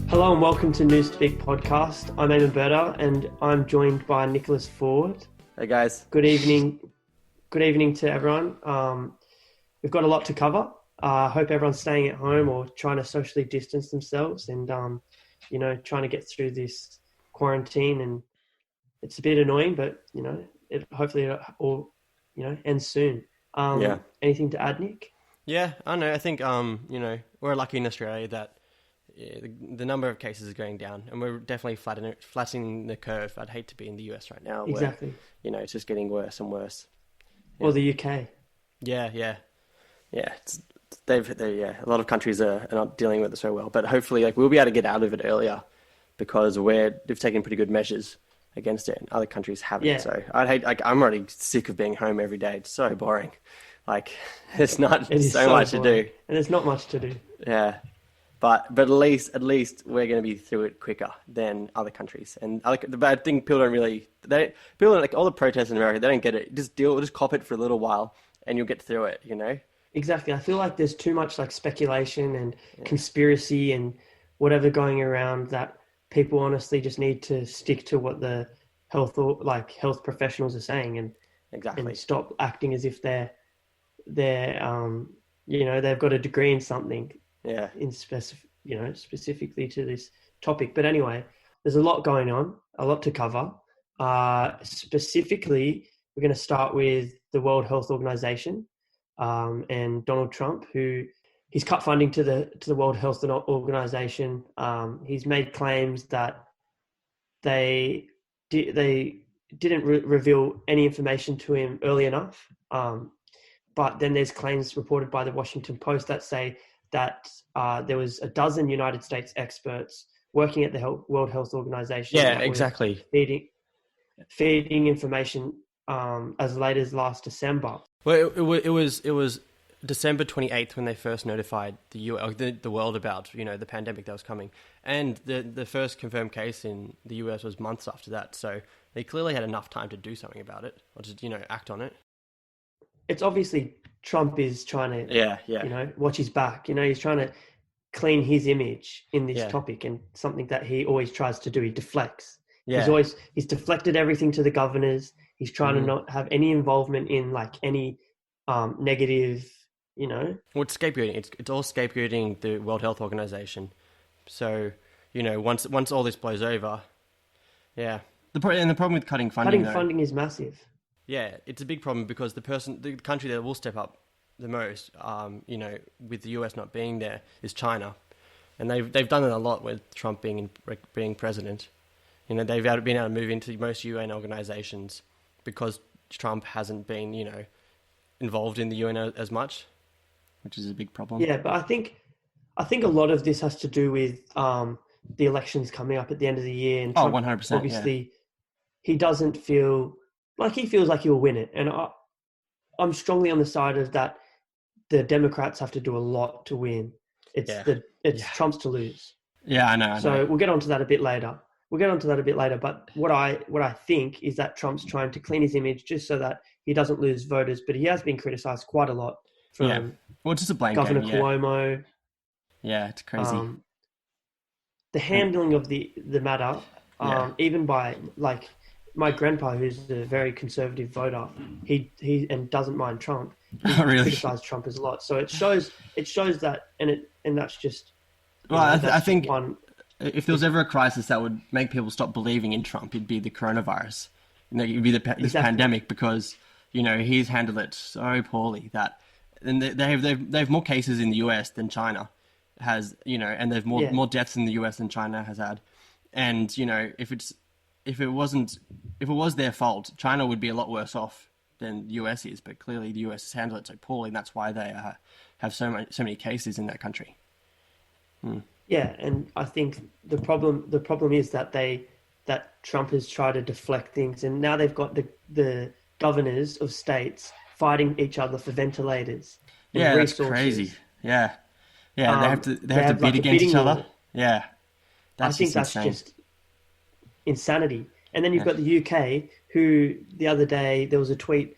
Hello and welcome to Newspeak Podcast. I'm Eamon Berta and I'm joined by Nicholas Ford. Hey guys. Good evening. Good evening to everyone. We've got a lot to cover. I hope everyone's staying at home or trying to socially distance themselves and, trying to get through this quarantine. And it's a bit annoying, but, hopefully it all, ends soon. Anything to add, Nick? Yeah, I don't know. I think, we're lucky in Australia that the number of cases is going down, and we're definitely flattening the curve. I'd hate to be in the US right now. Exactly. Where, it's just getting worse and worse. Yeah. Or the UK. Yeah. A lot of countries are not dealing with it so well, but hopefully, we'll be able to get out of it earlier because they've taken pretty good measures against it, and other countries haven't. Yeah. So I'm already sick of being home every day. It's so boring. It's not so much boring to do, and there's not much to do. Yeah. But at least we're going to be through it quicker than other countries. And the bad thing, people all the protests in America, they don't get it. Just cop it for a little while and you'll get through it, Exactly. I feel like there's too much speculation and conspiracy and whatever going around that people honestly just need to stick to what the health professionals are saying and stop acting as if they've got a degree in something. Yeah. Specifically to this topic. But anyway, there's a lot going on, a lot to cover. Specifically, we're going to start with the World Health Organization and Donald Trump, who he's cut funding to the World Health Organization. He's made claims that they didn't reveal any information to him early enough. But then there's claims reported by the Washington Post that say that there was a dozen United States experts working at the World Health Organization. Yeah, exactly. Feeding information as late as last December. Well, it was December 28th when they first notified the world about the pandemic that was coming, and the first confirmed case in the US was months after that. So they clearly had enough time to do something about it, or just act on it. It's obviously Trump is trying to, watch his back. He's trying to clean his image in this topic, and something that he always tries to do. He deflects. Yeah. He's deflected everything to the governors. He's trying to not have any involvement in any negative, Well, it's scapegoating. It's all scapegoating the World Health Organization. So, once all this blows over, yeah. The problem with cutting funding is massive. Yeah, it's a big problem because the country that will step up the most, with the US not being there, is China, and they've done it a lot with Trump being president. They've been able to move into most UN organizations because Trump hasn't been, involved in the UN as much, which is a big problem. Yeah, but I think a lot of this has to do with the elections coming up at the end of the year, and Trump, 100%. Obviously, he doesn't feel. He feels like he'll win it. And I'm strongly on the side of that. The Democrats have to do a lot to win. It's Trump's to lose. Yeah, I know. So we'll get onto that a bit later. But what I think is that Trump's trying to clean his image just so that he doesn't lose voters. But he has been criticized quite a lot from just a blame Governor game, Cuomo. Yeah, it's crazy. The handling of the matter, even by my grandpa, who's a very conservative voter, he and doesn't mind Trump. He criticized Trump as a lot. So it shows that, and that's just. Well, I think if there was ever a crisis that would make people stop believing in Trump, it'd be the coronavirus. It'd be this pandemic, because he's handled it so poorly that, and they have more cases in the US than China has. And there's more deaths in the US than China has had. And if it was their fault, China would be a lot worse off than the US is. But clearly, the US has handled it so poorly, and that's why they have so many cases in that country. Yeah, and I think the problem is that Trump has tried to deflect things, and now they've got the governors of states fighting each other for ventilators. Yeah, that's crazy. Yeah. They have to bid against each other. Yeah, I think that's just insanity. And then you've got the UK, who the other day there was a tweet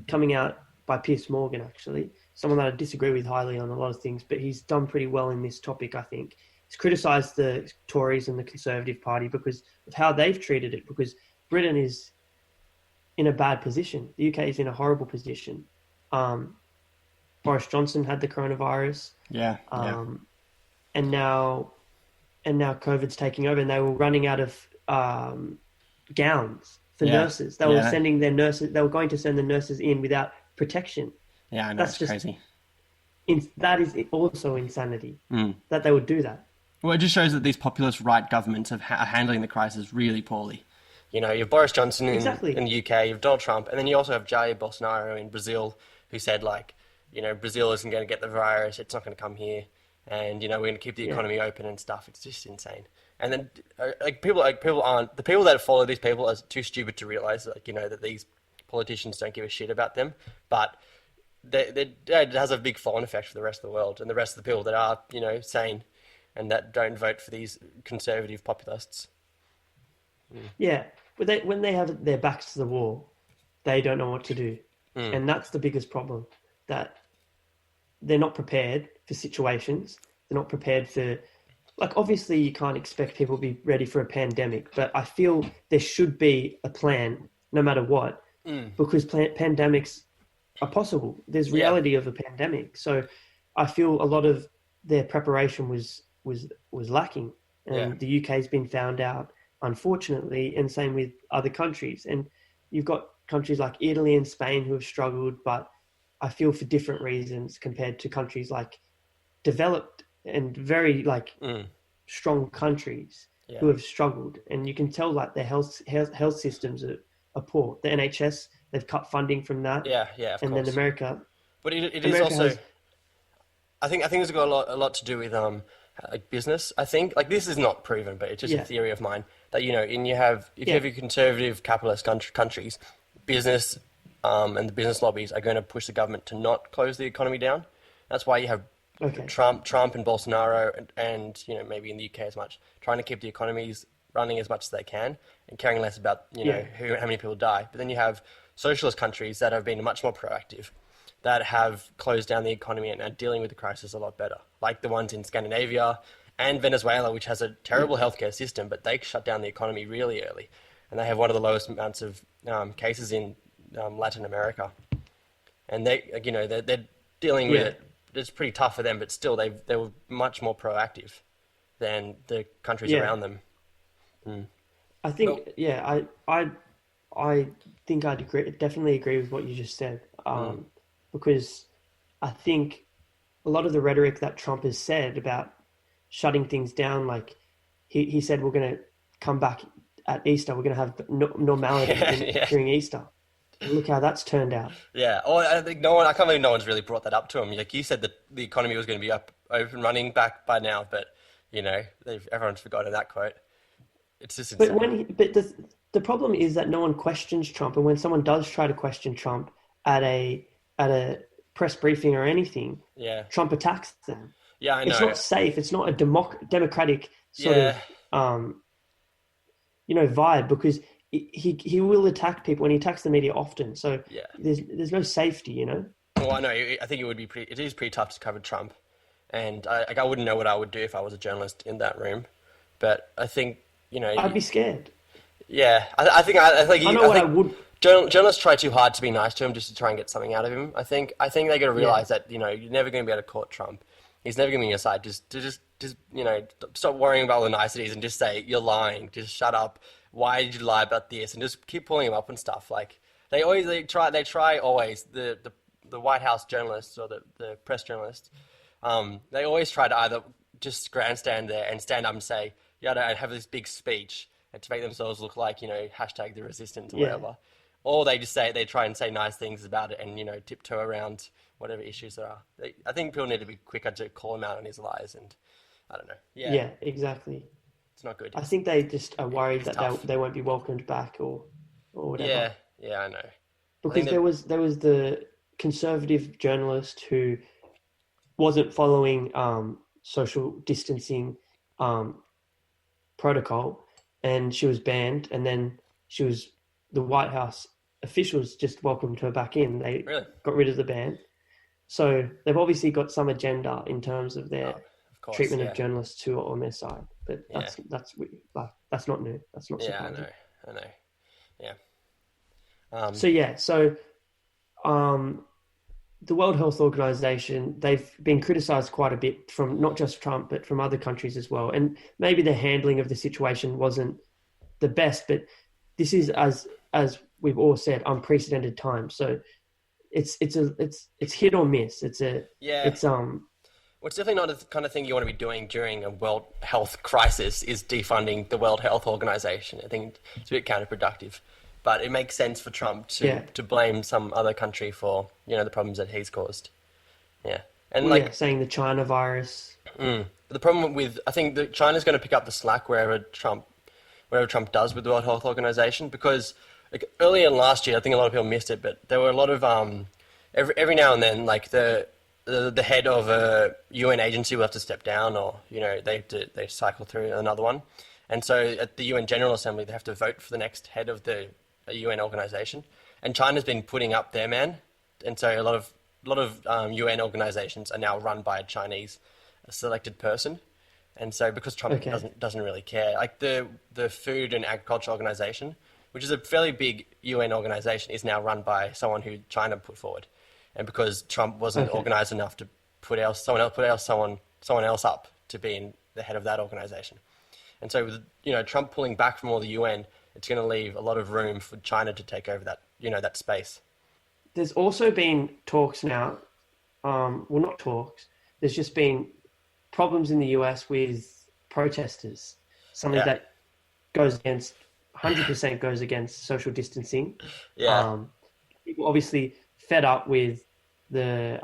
coming out by Piers Morgan, actually, someone that I disagree with highly on a lot of things, but he's done pretty well in this topic, I think. He's criticised the Tories and the Conservative Party because of how they've treated it, because Britain is in a bad position. The UK is in a horrible position. Boris Johnson had the coronavirus. Yeah. And now COVID's taking over, and they were running out of gowns for nurses. They were sending their nurses. They were going to send the nurses in without protection. Yeah, I know. That's crazy. That is also insanity that they would do that. Well, it just shows that these populist right governments are handling the crisis really poorly. You know, you have Boris Johnson in the UK, you have Donald Trump, and then you also have Jair Bolsonaro in Brazil, who said, like, you know, Brazil isn't going to get the virus, it's not going to come here, and, you know, we're going to keep the economy open and stuff. It's just insane. And then, people aren't, the people that follow these people are too stupid to realise, like, you know, that these politicians don't give a shit about them, but it has a big flow-on effect for the rest of the world, and the rest of the people that are, you know, sane and that don't vote for these conservative populists. Yeah, but when they have their backs to the wall, they don't know what to do. And that's the biggest problem, that they're not prepared for situations. They're not prepared for, like, obviously you can't expect people to be ready for a pandemic, but I feel there should be a plan no matter what, because pandemics are possible. There's reality of a pandemic. So I feel a lot of their preparation was lacking, and the UK's been found out, unfortunately, and same with other countries. And you've got countries like Italy and Spain who have struggled, but I feel for different reasons compared to countries like developed and very strong countries who have struggled. And you can tell like their health systems are poor. The NHS, they've cut funding from that. Of course. Then America. But it is also, I think it's got a lot to do with like business. I think, like, this is not proven, but it's just a theory of mine, that, you know, if you have your conservative capitalist countries, business and the business lobbies are going to push the government to not close the economy down. That's why you have Trump and Bolsonaro and, you know, maybe in the UK as much, trying to keep the economies running as much as they can and caring less about, you know, how many people die. But then you have socialist countries that have been much more proactive, that have closed down the economy and are dealing with the crisis a lot better, like the ones in Scandinavia and Venezuela, which has a terrible healthcare system, but they shut down the economy really early, and they have one of the lowest amounts of cases in Latin America, and they're dealing with it. It's pretty tough for them, but still they were much more proactive than the countries around them. I think I think I'd definitely agree with what you just said. Because I think a lot of the rhetoric that Trump has said about shutting things down, like he said, we're going to come back at Easter, we're going to have normality during Easter. And look how that's turned out. Yeah. Oh, I think I can't believe no one's really brought that up to him. Like, you said that the economy was going to be up and running back by now, but, you know, everyone's forgotten that quote. It's just insane. But the problem is that no one questions Trump, and when someone does try to question Trump at a press briefing or anything, Trump attacks them. Yeah, I know. It's not safe. It's not a democratic sort of, vibe, because he will attack people, and he attacks the media often. So there's no safety, you know. Well, I know. I think it is pretty tough to cover Trump, and I wouldn't know what I would do if I was a journalist in that room. But I think, you know, I'd be scared. Yeah, I think I would. Journalists try too hard to be nice to him, just to try and get something out of him. I think they got to realize that, you know, you're never going to be able to court Trump. He's never going to be on your side. Just you know, stop worrying about all the niceties and just say you're lying. Just shut up. Why did you lie about this? And just keep pulling him up and stuff. Like, they try always, the White House journalists or the press journalists. They always try to either just grandstand there and stand up and say, and have this big speech and to make themselves look like, you know, hashtag the resistance or whatever. Or they try and say nice things about it and, you know, tiptoe around whatever issues there are. I think people need to be quicker to call him out on his lies, and I don't know. Yeah, exactly. It's not good. I think they just are worried that they won't be welcomed back or whatever. Yeah, I know. Because there was the conservative journalist who wasn't following social distancing protocol, and she was banned, and then the White House officials just welcomed her back in. They Really? got rid of the ban. So they've obviously got some agenda in terms of their Of course, treatment yeah. of journalists who are on their side. But Yeah. that's not new. That's not Yeah, surprising. I know. Yeah. So the World Health Organization, they've been criticized quite a bit from not just Trump, but from other countries as well. And maybe the handling of the situation wasn't the best, but this is, as we've all said, unprecedented times. So it's hit or miss. Yeah. It's Well, it's definitely not the kind of thing you want to be doing during a world health crisis, is defunding the World Health Organization. I think it's a bit counterproductive. But it makes sense for Trump to blame some other country for, the problems that he's caused. Yeah. And saying the China virus. The problem with, I think that China's going to pick up the slack wherever Trump does with the World Health Organization, because earlier last year, I think a lot of people missed it, but there were a lot of every now and then, like the head of a UN agency will have to step down, or they cycle through another one, and so at the UN General Assembly they have to vote for the next head of the UN organization, and China's been putting up their man, and so a lot of UN organizations are now run by a Chinese selected person. And so because Trump doesn't really care, like the Food and Agriculture Organization, which is a fairly big UN organization, is now run by someone who China put forward. And because Trump wasn't organized enough to put someone else up to be in the head of that organization. And so with Trump pulling back from all the UN, it's going to leave a lot of room for China to take over that space. There's also been talks now, well, not talks, there's just been problems in the US with protesters, something that goes against 100% goes against social distancing. People obviously fed up with the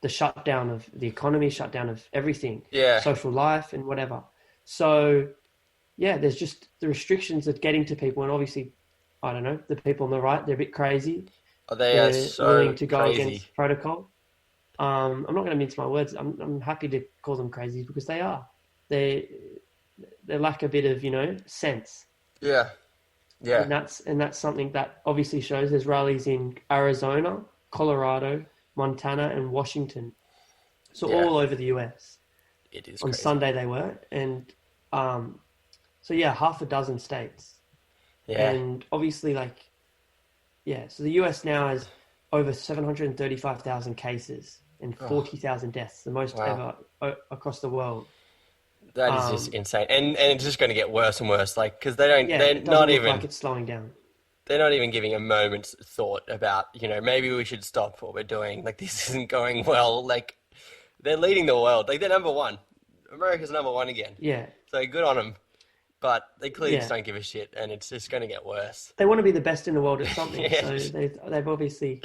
shutdown of the economy, shutdown of everything, social life and whatever. So there's just the restrictions that getting to people, and obviously, I don't know, the people on the right, they're a bit crazy. They're so willing to go crazy against protocol. I'm not going to mince my words. I'm happy to call them crazy because they are. They lack a bit of sense. Yeah. And that's something that obviously shows. There's rallies in Arizona, Colorado, Montana, and Washington. So all over the US. It is on crazy. Sunday they were, and half a dozen states. And obviously so the US now has over 735,000 cases and 40,000 deaths, the most ever across the world. That is just insane, and it's just going to get worse and worse. Because they're it not look even like it's slowing down. They're not even giving a moment's thought about maybe we should stop what we're doing. This isn't going well. They're leading the world. They're number one. America's number one again. Yeah. So good on them. But they clearly just don't give a shit, and it's just going to get worse. They want to be the best in the world at something. So they've obviously,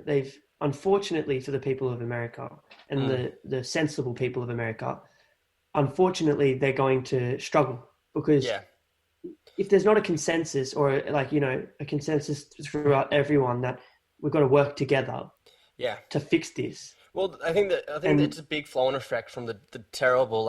they've, unfortunately for the people of America and the sensible people of America, unfortunately they're going to struggle because if there's not a consensus or a consensus throughout everyone that we've got to work together to fix this. Well, I think it's a big flow-on effect from the terrible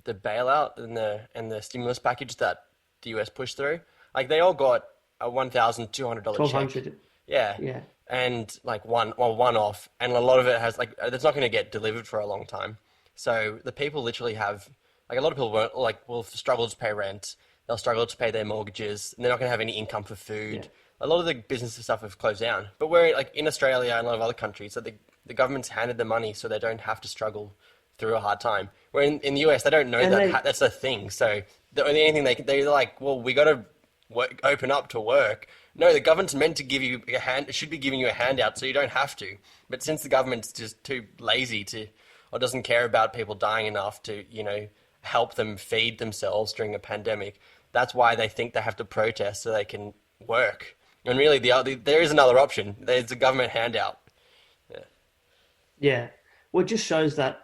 the bailout and the stimulus package that the US pushed through. They all got a $1,200 check. Yeah. And one off, and a lot of it has it's not going to get delivered for a long time. So the people literally have a lot of people will struggle to pay rent. They'll struggle to pay their mortgages, and they're not going to have any income for food. Yeah. A lot of the business stuff have closed down. But we're in Australia and a lot of other countries, so the government's handed them money so they don't have to struggle through a hard time. Where in the US, they don't know that's a thing. So the only thing they're like, well, we got to open up to work. No, the government's meant to give you should be giving you a handout so you don't have to. But since the government's just too lazy or doesn't care about people dying enough to, help them feed themselves during a pandemic, that's why they think they have to protest so they can work. And really, there is another option. There's a government handout. Yeah. Well, it just shows that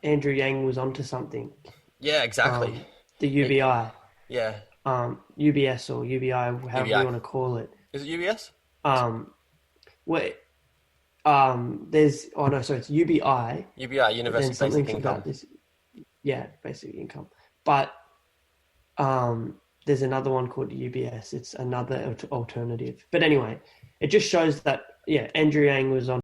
Andrew Yang was onto something. Yeah, exactly. The UBI. Yeah. UBS or UBI, however you want to call it. Is it UBS? It's UBI. UBI, Universal Basic Income. Basic income. But there's another one called UBS. It's another alternative. But anyway, it just shows that, yeah, Andrew Yang was on